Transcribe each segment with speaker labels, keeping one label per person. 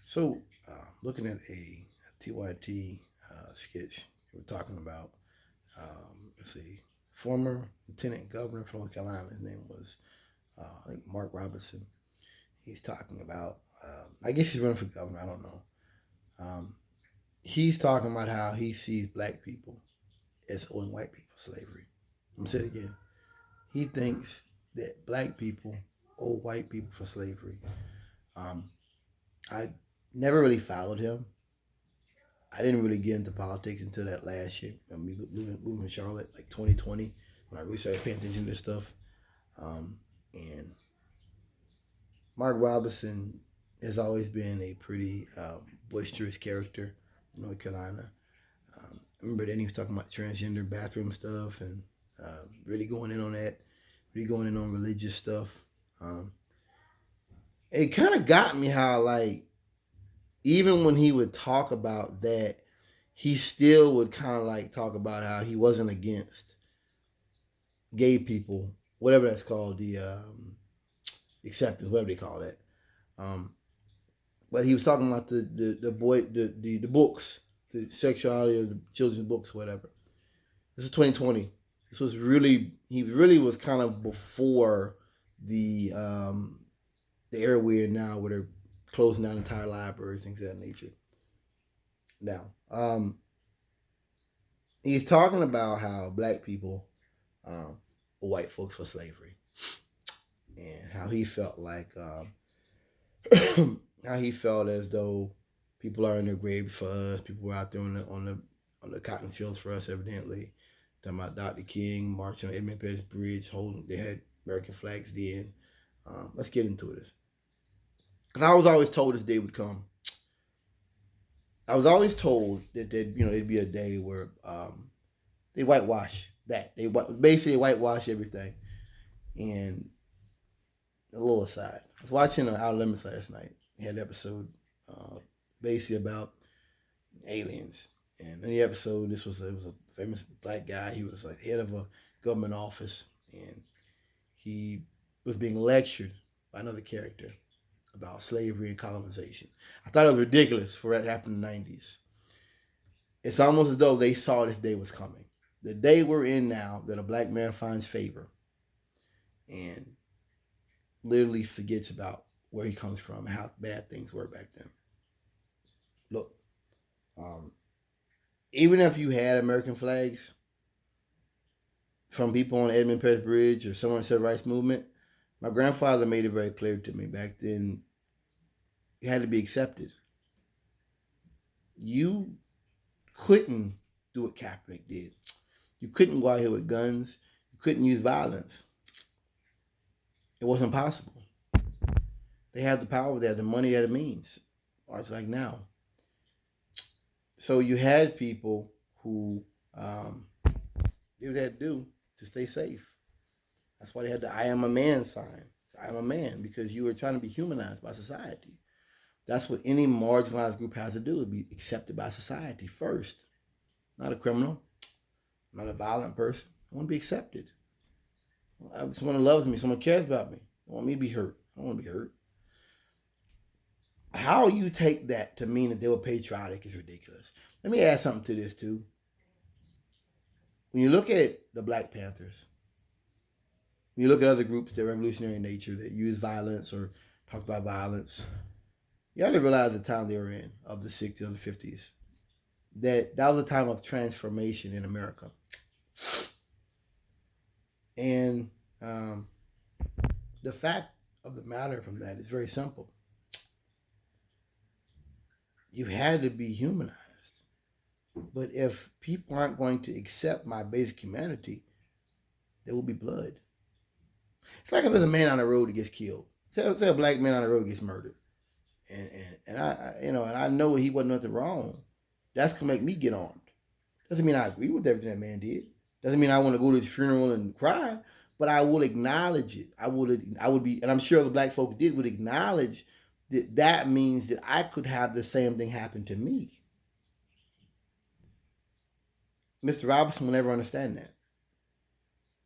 Speaker 1: So, looking at a TYT sketch, we're talking about, let's see, former Lieutenant Governor from North Carolina. His name was, I think, Mark Robinson. He's talking about, I guess he's running for governor, I don't know. Um, he's talking about how he sees black people as owing white people slavery. I'm going to say it again. He thinks that black people owe white people for slavery. Um, I never really followed him. I didn't really get into politics until that last year. I mean, moving to Charlotte, like 2020, when I really started paying attention to this stuff. And Mark Robinson has always been a pretty boisterous character in North Carolina. I remember then he was talking about transgender bathroom stuff and really going in on that, really going in on religious stuff. Um, it kind of got me how, like, even when he would talk about that, he still would kind of like talk about how he wasn't against gay people, whatever that's called, the acceptance, whatever they call that. Um, but he was talking about the books, the sexuality of the children's books, whatever. This is 2020. This was really he really was kind of before the era we're in now, where they're closing down entire libraries, things of that nature. Now, he's talking about how black people, white folks for slavery, and how he felt like how he felt as though people are in their graves for us. People were out there on the cotton fields for us, evidently. Talking about Dr. King marching on Edmund Pettus Bridge, holding they had American flags then. Let's get into this. Because I was always told this day would come. I was always told that there'd be a day where they whitewash that. They basically whitewash everything. And a little aside, I was watching Outer Limits last night. He had an episode basically about aliens. And in the episode, it was a famous black guy. He was like head of a government office, and he was being lectured by another character about slavery and colonization. I thought it was ridiculous for that to happen in the 90s. It's almost as though they saw this day was coming. The day we're in now, that a black man finds favor and literally forgets about where he comes from and how bad things were back then. Look, um, even if you had American flags from people on Edmund Pettus Bridge or someone said rights movement, my grandfather made it very clear to me back then. It had to be accepted. You couldn't do what Kaepernick did. You couldn't go out here with guns. You couldn't use violence. It wasn't possible. They had the power, they had the money, they had the means. Or it's like now. So you had people who did what they had to do to stay safe. That's why they had the I am a man sign. I am a man, because you were trying to be humanized by society. That's what any marginalized group has to do, is be accepted by society first. Not a criminal, not a violent person. I want to be accepted. Someone loves me, someone cares about me. I want me to be hurt. I don't want to be hurt. How you take that to mean that they were patriotic is ridiculous. Let me add something to this too. When you look at the Black Panthers, when you look at other groups that are revolutionary in nature, that use violence or talk about violence, you have to realize the time they were in, of the 60s or the 50s, that was a time of transformation in America. And the fact of the matter from that is very simple. You had to be humanized. But if people aren't going to accept my basic humanity, there will be blood. It's like if there's a man on the road that gets killed. Say a black man on the road gets murdered, and I know he wasn't nothing wrong. That's gonna make me get armed. Doesn't mean I agree with everything that man did. Doesn't mean I want to go to his funeral and cry, but I will acknowledge it. I would be, and I'm sure the black folks would acknowledge that means that I could have the same thing happen to me. Mr. Robinson will never understand that.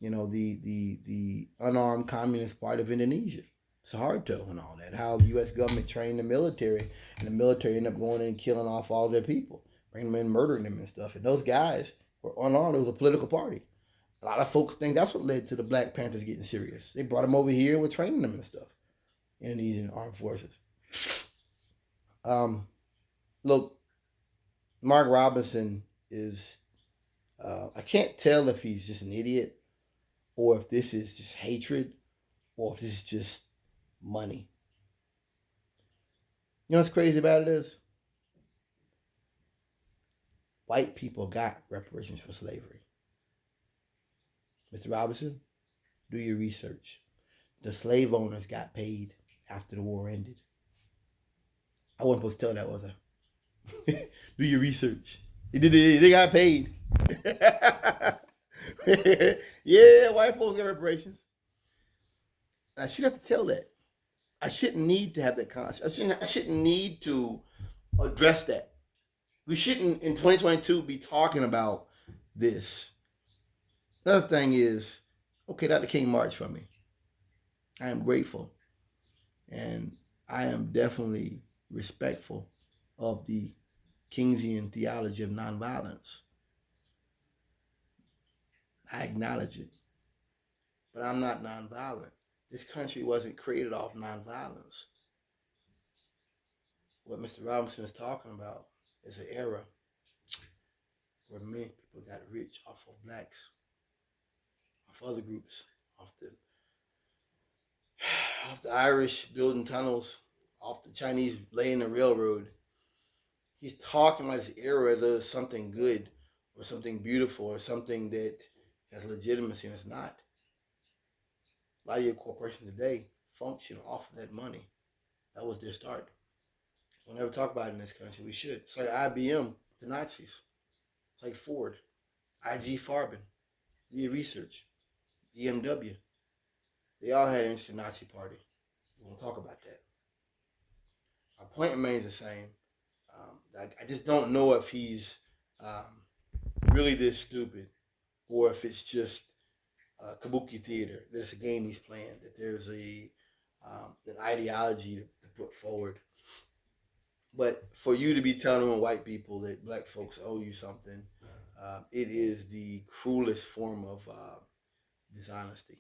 Speaker 1: The unarmed communist part of Indonesia. Suharto and all that. How the U.S. government trained the military, and the military ended up going in and killing off all their people, bringing them in, murdering them and stuff. And those guys were unarmed. It was a political party. A lot of folks think that's what led to the Black Panthers getting serious. They brought them over here with training them and stuff. Indonesian armed forces. Um, Look, Mark Robinson is. I can't tell if he's just an idiot or if this is just hatred or if this is just money. You know what's crazy about it is? White people got reparations for slavery. Mr. Robinson, do your research. The slave owners got paid after the war ended. I wasn't supposed to tell that, was I? Do your research. They got paid. Yeah, white folks got reparations. I shouldn't have to tell that. I shouldn't need to have that concept. I shouldn't need to address that. We shouldn't in 2022 be talking about this. The other thing is, okay, Dr. King marched for me. I am grateful, and I am definitely respectful of the Keynesian theology of nonviolence. I acknowledge it, but I'm not nonviolent. This country wasn't created off nonviolence. What Mr. Robinson is talking about is an era where many people got rich off of blacks, off other groups, off the off the Irish building tunnels, off the Chinese laying the railroad. He's talking about this era as though it's something good or something beautiful or something that has legitimacy, and it's not. A lot of your corporations today function off of that money. That was their start. We'll never talk about it in this country. We should. It's like IBM, the Nazis. It's like Ford, IG Farben, do your research, EMW. They all had an interesting Nazi party. We won't talk about that. My point remains the same. I just don't know if he's really this stupid or if it's just kabuki theater. There's a game he's playing. That there's an ideology to put forward. But for you to be telling white people that black folks owe you something, it is the cruelest form of dishonesty.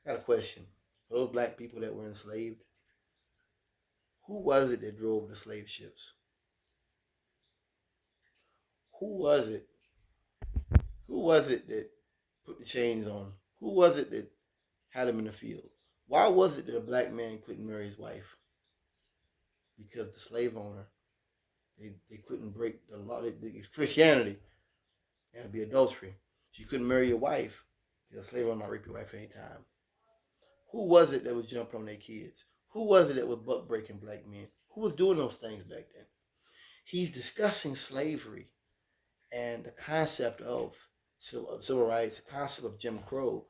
Speaker 1: I got a question. For those black people that were enslaved, who was it that drove the slave ships? Who was it? Who was it that put the chains on? Who was it that had him in the field? Why was it that a black man couldn't marry his wife? Because the slave owner, they couldn't break the law. It's Christianity, and it'd be adultery. So you couldn't marry your wife because a slave owner might rape your wife anytime. Who was it that was jumping on their kids? Who was it that was butt breaking black men? Who was doing those things back then? He's discussing slavery and the concept of civil rights, the concept of Jim Crow,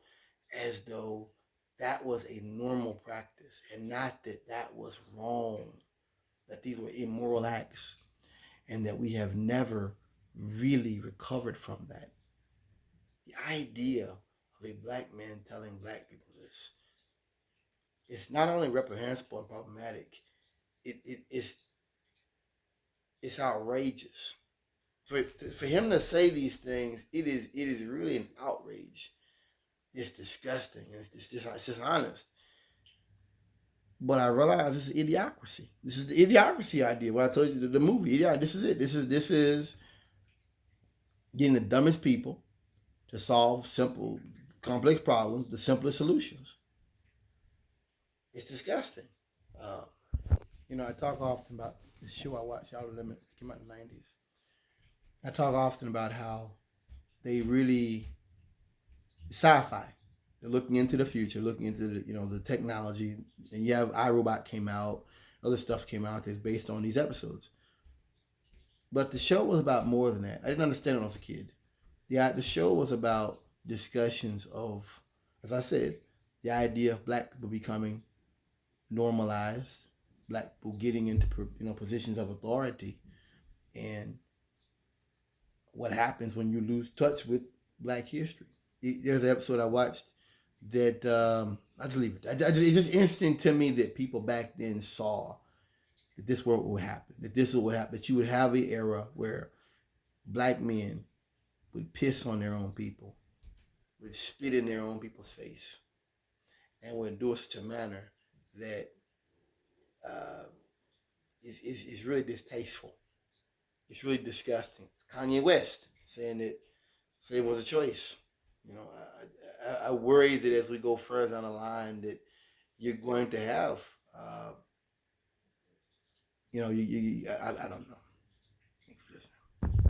Speaker 1: as though that was a normal practice and not that that was wrong, that these were immoral acts, and that we have never really recovered from that. The idea of a black man telling black people this, it's not only reprehensible and problematic, it's outrageous. For him to say these things, it is really an outrage. It's disgusting and it's dishonest. But I realize this is idiocracy. This is the idiocracy idea. What I told you, the movie. Yeah, this is it. This is getting the dumbest people to solve simple, complex problems, the simplest solutions. It's disgusting. Uh, I talk often about the show I watched, Outer Limits, came out in the '90s. I talk often about how they really sci-fi. They're looking into the future, looking into the technology, and you have iRobot came out, other stuff came out that's based on these episodes. But the show was about more than that. I didn't understand it when I was a kid. The show was about discussions of, as I said, the idea of black people becoming normalized, black people getting into positions of authority, and what happens when you lose touch with black history. There's an episode I watched. that I just leave it. It's just interesting to me that people back then saw that this world would happen, that this would happen, that you would have an era where black men would piss on their own people, would spit in their own people's face, and would do it in such a manner that uh, is really distasteful. It's really disgusting. It's Kanye West saying that slavery was a choice. You know, I worry that as we go further down the line, that you're going to have, you know, I don't know.